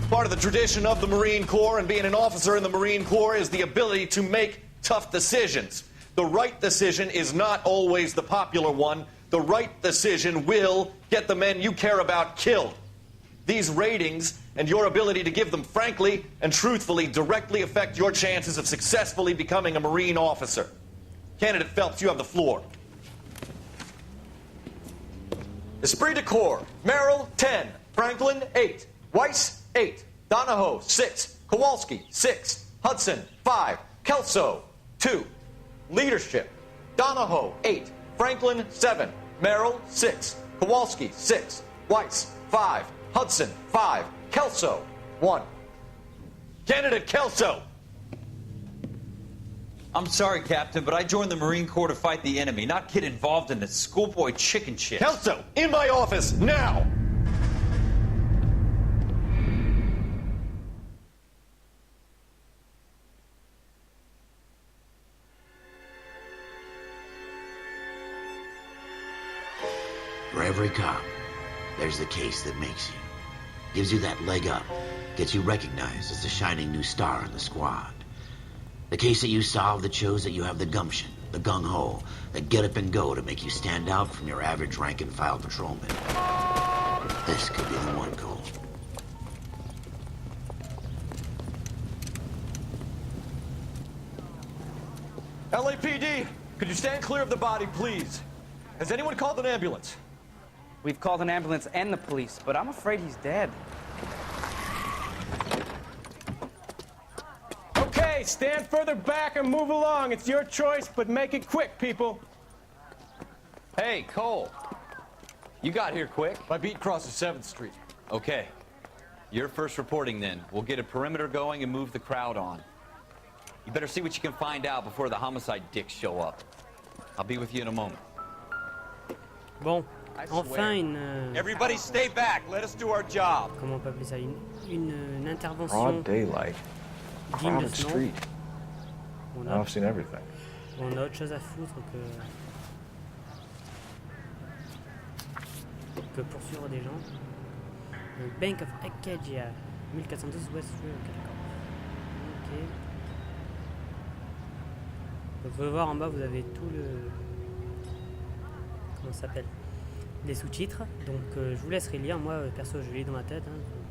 Part of the tradition of the Marine Corps and being an officer in the Marine Corps is the ability to make tough decisions. The right decision is not always the popular one. The right decision will get the men you care about killed. These ratings and your ability to give them frankly and truthfully directly affect your chances of successfully becoming a Marine officer. Candidate Phelps, you have the floor. Esprit de Corps, Merrill, 10. Franklin, 8. Weiss, 8. Donahoe, 6. Kowalski, 6. Hudson, 5. Kelso, 2. Leadership, Donahoe, 8. Franklin, 7. Merrill, 6. Kowalski, 6. Weiss, 5. Hudson, 5. Kelso, 1. Candidate Kelso. I'm sorry, Captain, but I joined the Marine Corps to fight the enemy, not get involved in the schoolboy chicken shit. Kelso, in my office, now! For every cop, there's the case that makes you. Gives you that leg up. Gets you recognized as the shining new star in the squad. The case that you solve that shows that you have the gumption, the gung-ho, the get up and go to make you stand out from your average rank-and-file patrolman. This could be the one, Cole. LAPD, could you stand clear of the body, please? Has anyone called an ambulance? We've called an ambulance and the police, but I'm afraid he's dead. Okay, stand further back and move along. It's your choice, but make it quick, people. Hey, Cole. You got here quick. My beat crosses 7th Street. Okay. You're first reporting then. We'll get a perimeter going and move the crowd on. You better see what you can find out before the homicide dicks show up. I'll be with you in a moment. Bon, enfin Everybody stay back. Let us do our job. comment on peut appeler ça, une intervention Broad daylight. digne de Crowded ce nom. street. On Now a, I've seen everything. on a autre chose à foutre que poursuivre des gens. Donc, Bank of Acadia, 1412 West Rue. Ok. Donc, vous pouvez voir en bas, vous avez tout le... Comment ça s'appelle? Les sous-titres. Donc, je vous laisserai lire. Moi, perso, je lis dans ma tête. Hein, donc,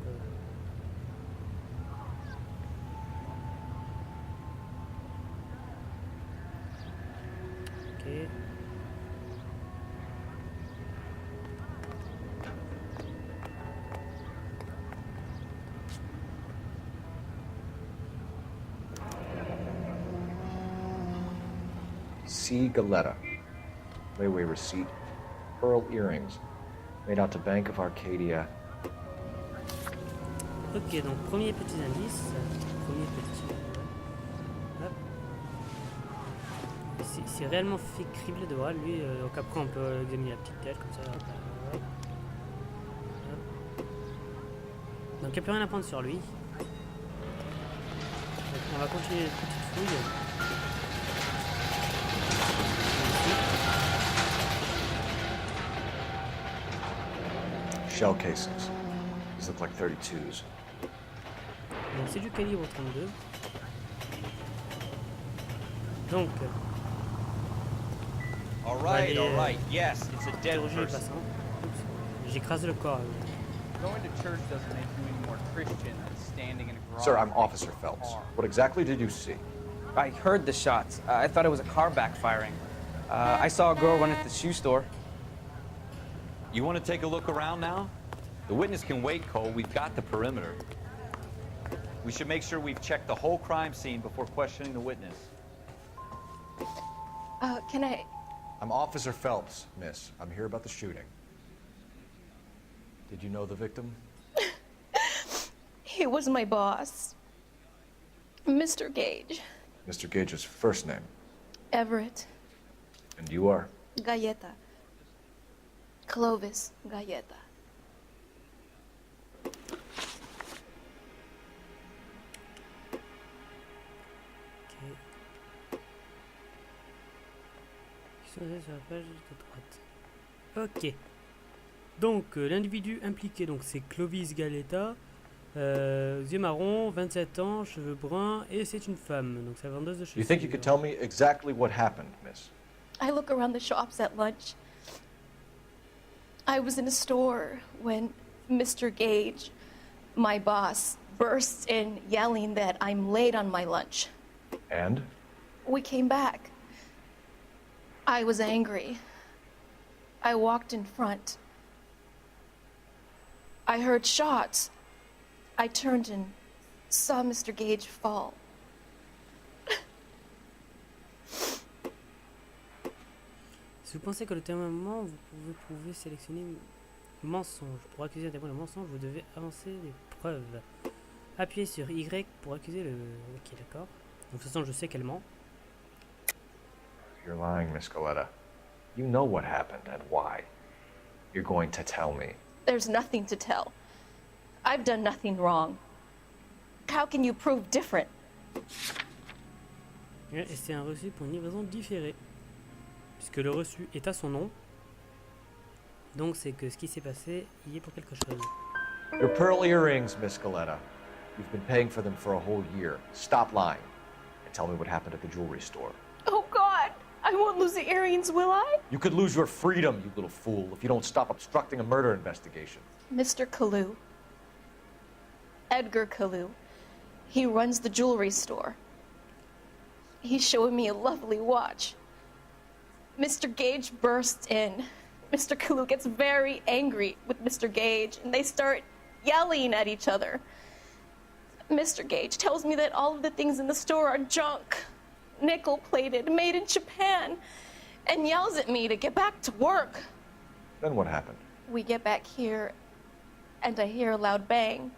ok. C. Galetta. Layaway receipt. Pearl earrings. Made out to Bank of Arcadia. Ok, donc premier petit indice. Premier petit. Hop. C'est réellement fait cribler de bras, lui. Donc après, on peut examiner la petite tête comme ça. Hop. Hop. Donc il n'y a plus rien à prendre sur lui. Donc, on va continuer les petites fouilles. Shell casings. These look like 32s. Donc c'est du calibre 32. Donc, All on va aller, right. Yes, it's a dead interroger les person. passants. Oups. J'écrase le corps. Going to church doesn't make you any more Christian than standing in a garage. Sir, I'm Officer Phelps. What exactly did you see? I heard the shots. I thought it was a car backfiring. I saw a girl run at the shoe store. You want to take a look around now? The witness can wait, Cole. We've got the perimeter. We should make sure we've checked the whole crime scene before questioning the witness. Can I... I'm Officer Phelps, miss. I'm here about the shooting. Did you know the victim? He was my boss. Mr. Gage. Mr. Gage's first name. Everett. And you are? Galleta. Clovis Galleta. Sur la page de droite. Ok. Donc l'individu impliqué, donc c'est Clovis Galleta. Yeux marrons, 27 ans, cheveux bruns, et c'est une femme. Donc c'est la vendeuse de chaussures. You think you could tell me exactly what happened, miss? I look around the shops at lunch. I was in a store when Mr. Gage, my boss, bursts in yelling that I'm late on my lunch. And? We came back. I was angry. I walked in front. I heard shots. I turned and saw Mr. Gage fall. Si vous pensez que le témoin, vous pouvez sélectionner mensonge. Pour accuser un témoin de mensonge, vous devez avancer les preuves. Appuyez sur Y pour accuser le... Ok, d'accord. Donc de toute façon, je sais qu'elle ment. You're lying, Miss Coletta. You know what happened and why. You're going to tell me. There's nothing to tell. I've done nothing wrong. How can you prove different? Et c'est un reçu pour une livraison différée. Puisque le reçu est à son nom. Donc c'est que ce qui s'est passé y est pour quelque chose. Your pearl earrings, Miss Coletta. You've been paying for them for a whole year. Stop lying and tell me what happened at the jewelry store. Oh, God! I won't lose the earrings, will I? You could lose your freedom, you little fool, if you don't stop obstructing a murder investigation. Mr. Kalu. Edgar Kalu. He runs the jewelry store. He's showing me a lovely watch. Mr. Gage bursts in. Mr. Kalu gets very angry with Mr. Gage, and they start yelling at each other. Mr. Gage tells me that all of the things in the store are junk, nickel-plated, made in Japan, and yells at me to get back to work. Then what happened? We get back here, and I hear a loud bang.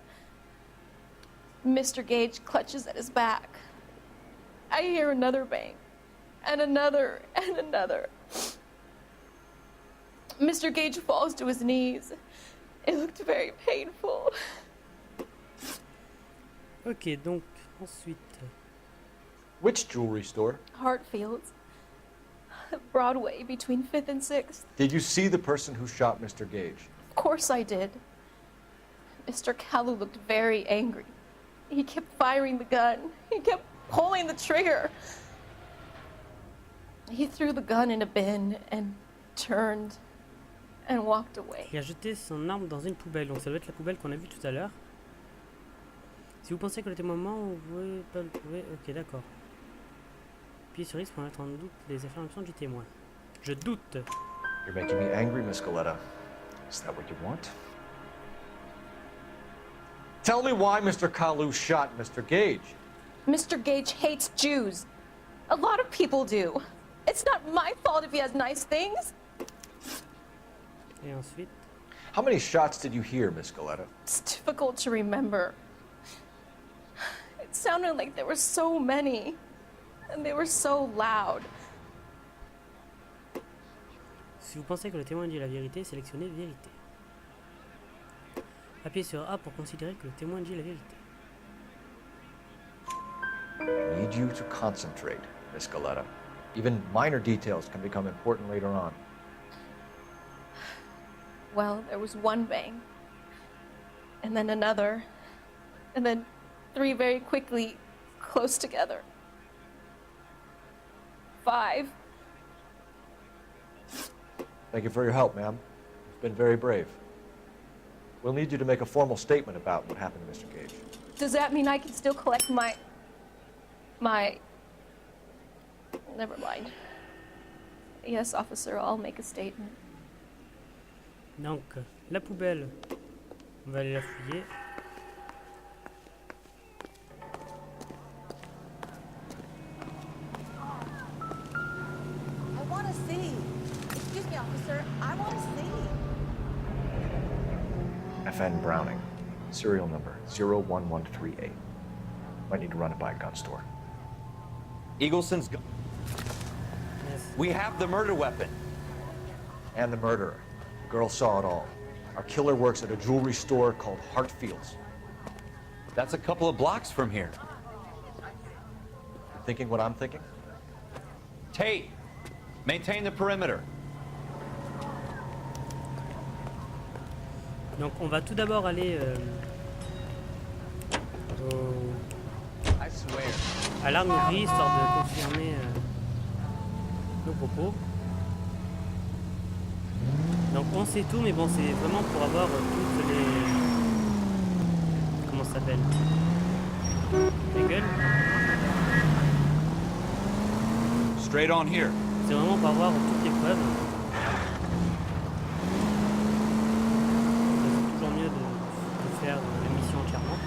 Mr. Gage clutches at his back. I hear another bang, and another, and another. Mr. Gage falls to his knees. It looked very painful. Ok, donc ensuite... Which jewelry store? Hartfield's. Broadway, between 5th and 6th. Did you see the person who shot Mr. Gage? Of course I did. Mr. Kalu looked very angry. He kept firing the gun. He kept pulling the trigger. He threw the gun in a bin and turned and walked away. Il a jeté son arme dans une poubelle, donc ça doit être la poubelle qu'on a vue tout à l'heure. Si vous pensez que le témoin ment, vous pouvez pas le prouver. Ok, d'accord. Appuyez sur X pour mettre en doute les affirmations du témoin. Je doute. You're making me angry, Miss Coletta. Is that what you want? Tell me why Mr. Kalu shot Mr. Gage. Mr. Gage hates Jews. A lot of people do. It's not my fault if he has nice things. Et ensuite... How many shots did you hear, Miss Coletta? It's difficult to remember. It sounded like there were so many, and they were so loud. Si vous pensez que le témoin dit la vérité, sélectionnez vérité. Appuyez sur A pour considérer que le témoin dit la vérité. I need you to concentrate, Miss Coletta. Even minor details can become important later on. Well, there was one bang, and then another, and then 3 very quickly, close together. 5. Thank you for your help, ma'am. You've been very brave. We'll need you to make a formal statement about what happened to Mr. Gage. Does that mean I can still collect my... Never mind. Yes, officer, I'll make a statement. Donc, la poubelle, on va aller la fouiller. I want to see. Excuse me, officer. I want to see. FN Browning, serial number 01138. Might need to run it by a gun store. Eagleson's gun. Yes. We have the murder weapon. And the murderer. The girl saw it all. Our killer works at a jewelry store called Hartfield's. That's a couple of blocks from here. You thinking what I'm thinking? Tate, maintain the perimeter. Donc on va tout d'abord aller à l'armurerie, histoire de confirmer nos propos. Donc on sait tout, mais bon, c'est vraiment pour avoir toutes les... Comment ça s'appelle? Les gueules. Straight on here. C'est vraiment pour avoir toutes les preuves. C'est toujours mieux de faire la mission entièrement.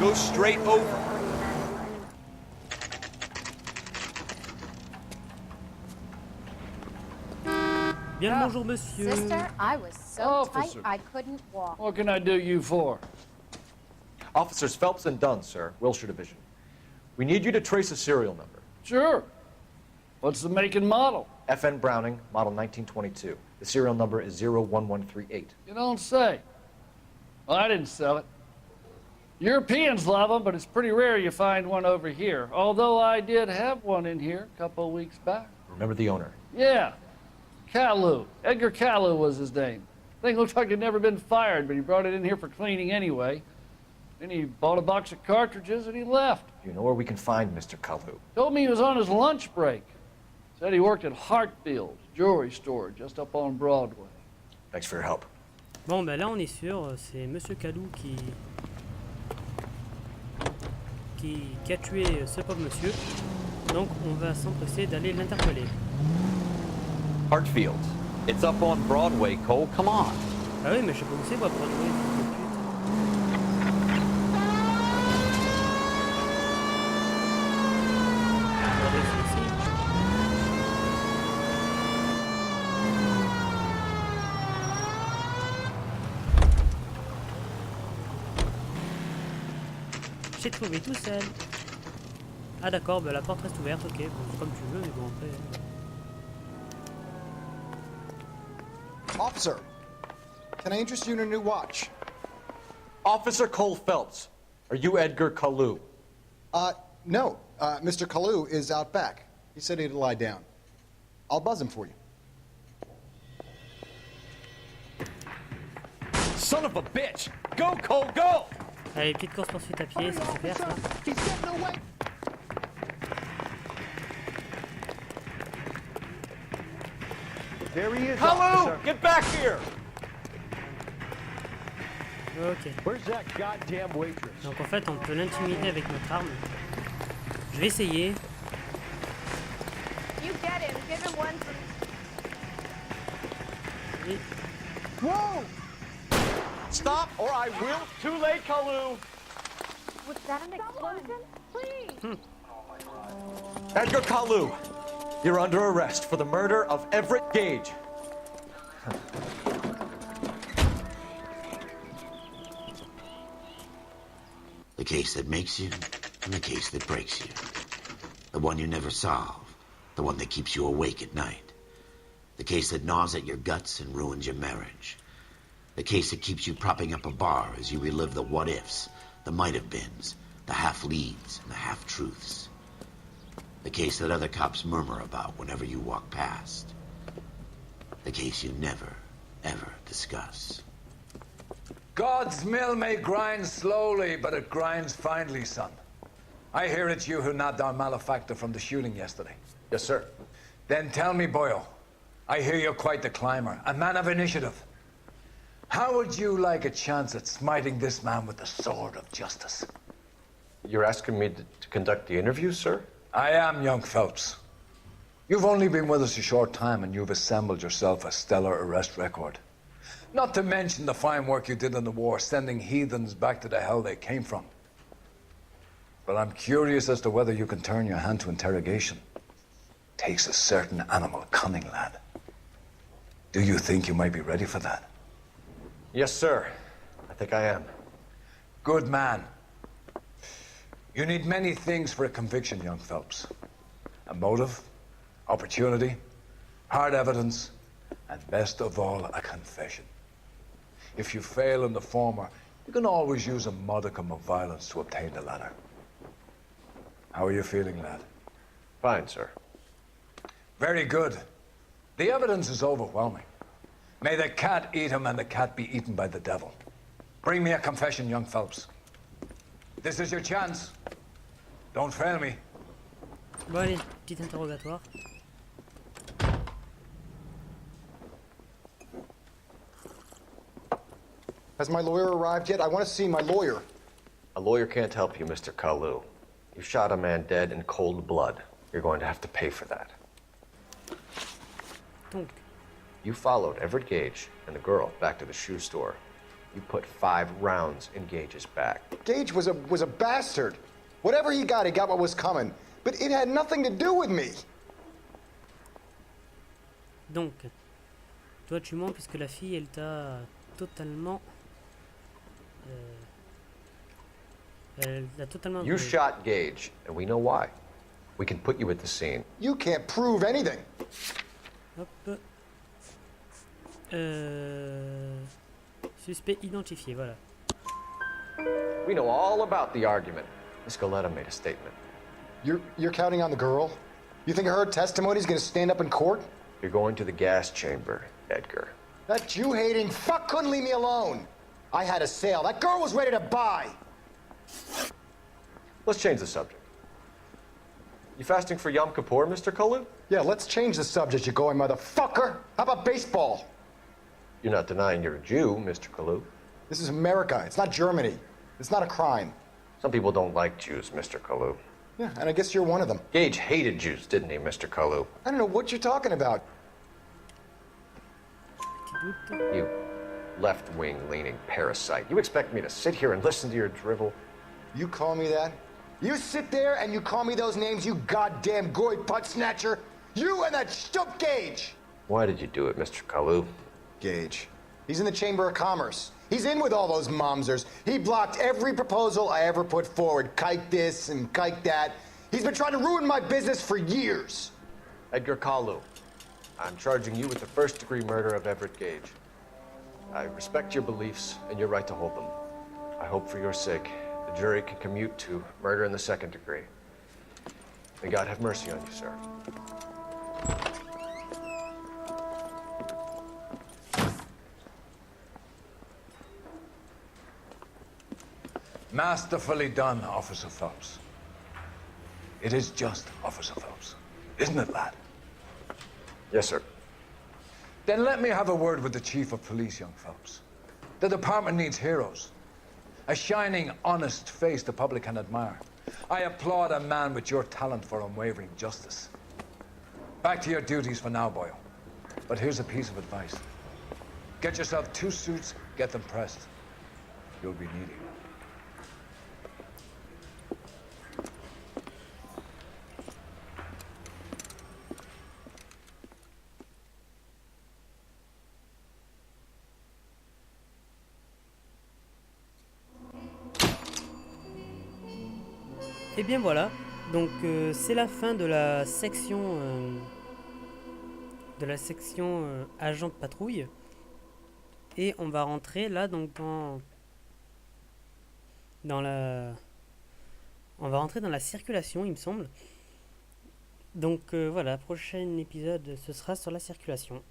Go straight over. Bien le bonjour, monsieur. Sister, I was so tight I couldn't walk. What can I do you for? Officers Phelps and Dunn, sir, Wilshire Division. We need you to trace a serial number. Sure. What's the make and model? FN Browning, model 1922. The serial number is 01138. You don't say. Well, I didn't sell it. Europeans love them, but it's pretty rare you find one over here. Although I did have one in here a couple of weeks back. Remember the owner? Yeah. Caillou. Edgar Caillou was his name. Thing looked like he'd never been fired, but he brought it in here for cleaning anyway. Then he bought a box of cartridges and he left. Do you know where we can find Mr. Caillou? Told me he was on his lunch break. Said he worked at Hartfield's jewelry store just up on Broadway. Thanks for your help. Bon, ben là on est sûr, c'est Monsieur Caillou qui a tué ce pauvre monsieur. Donc on va s'empresser d'aller l'interpeller. Hartfield. It's up on Broadway, Cole. Come on. Ah oui, mais je sais pas où c'est, quoi, Broadway, fils de pute. Broadway, c'est ici. J'ai trouvé tout seul. Ah d'accord, bah la porte reste ouverte, ok, bon, comme tu veux, mais bon après... Officer, can I interest you in a new watch? Officer Cole Phelps, are you Edgar Caillou? No. Mr. Caillou is out back. He said he'd lie down. I'll buzz him for you. Son of a bitch! Go, Cole, go! Allez, petite course poursuite à pied, c'est super ça. There he is, Caillou, get back here! Ok. Where's that goddamn waitress? Donc en fait, on peut l'intimider avec notre arme. Je vais essayer. You get him. Give him one for... Et... Whoa! Stop or I will. Too late, Caillou. Was that an explosion? Please. Edgar Caillou, you're under arrest for the murder of Everett Gage. The case that makes you and the case that breaks you. The one you never solve. The one that keeps you awake at night. The case that gnaws at your guts and ruins your marriage. The case that keeps you propping up a bar as you relive the what-ifs, the might-have-beens, the half-leads, and the half-truths. The case that other cops murmur about whenever you walk past. The case you never, ever discuss. God's mill may grind slowly, but it grinds finely, son. I hear it's you who nabbed our malefactor from the shooting yesterday. Yes, sir. Then tell me, Boyle, I hear you're quite the climber, a man of initiative. How would you like a chance at smiting this man with the sword of justice? You're asking me to conduct the interview, sir? I am, young Phelps. You've only been with us a short time and you've assembled yourself a stellar arrest record. Not to mention the fine work you did in the war, sending heathens back to the hell they came from. But I'm curious as to whether you can turn your hand to interrogation. Takes a certain animal cunning, lad. Do you think you might be ready for that? Yes, sir. I think I am. Good man. You need many things for a conviction, young Phelps. A motive, opportunity, hard evidence, and best of all, a confession. If you fail in the former, you can always use a modicum of violence to obtain the latter. How are you feeling, lad? Fine, sir. Very good. The evidence is overwhelming. May the cat eat him and the cat be eaten by the devil. Bring me a confession, young Phelps. This is your chance. Don't fail me. Bon allez, petit interrogatoire. Has my lawyer arrived yet? I want to see my lawyer. A lawyer can't help you, Mr. Kalu. You shot a man dead in cold blood. You're going to have to pay for that. Donc, You followed Everett Gage and the girl back to the shoe store. You put 5 rounds in Gage's back. Gage was a bastard. Whatever he got what was coming. But it had nothing to do with me. donc, toi tu mens puisque la fille elle t'a totalement... elle t'a totalement... You shot Gage, and we know why. We can put you at the scene. You can't prove anything. Hop. Suspect identifié, voilà. We know all about the argument. Miss Goleta made a statement. You're counting on the girl? You think her testimony is going to stand up in court? You're going to the gas chamber, Edgar. That Jew-hating fuck couldn't leave me alone. I had a sale. That girl was ready to buy. Let's change the subject. You fasting for Yom Kippur, Mr. Kalu? Yeah, let's change the subject, you going motherfucker. How about baseball? You're not denying you're a Jew, Mr. Kalu. This is America. It's not Germany. It's not a crime. Some people don't like Jews, Mr. Kalu. Yeah, and I guess you're one of them. Gage hated Jews, didn't he, Mr. Kalu? I don't know what you're talking about. You left-wing leaning parasite. You expect me to sit here and listen to your drivel? You call me that? You sit there and you call me those names, you goddamn goy butt snatcher? You and that shtup Gage! Why did you do it, Mr. Kalu? Gage. He's in the Chamber of Commerce. He's in with all those momsers. He blocked every proposal I ever put forward. Kike this and kike that. He's been trying to ruin my business for years. Edgar Kalu, I'm charging you with the first-degree murder of Everett Gage. I respect your beliefs and your right to hold them. I hope for your sake the jury can commute to murder in the second degree. May God have mercy on you, sir. Masterfully done, Officer Phelps. It is just Officer Phelps, isn't it, lad? Yes, sir. Then let me have a word with the Chief of Police, young Phelps. The department needs heroes. A shining, honest face the public can admire. I applaud a man with your talent for unwavering justice. Back to your duties for now, Boyle. But here's a piece of advice. Get yourself 2 suits, get them pressed. You'll be needing them. Et bien voilà, donc c'est la fin de la section agent de patrouille, et on va rentrer là donc on va rentrer dans la circulation, il me semble. Donc voilà, prochain épisode ce sera sur la circulation.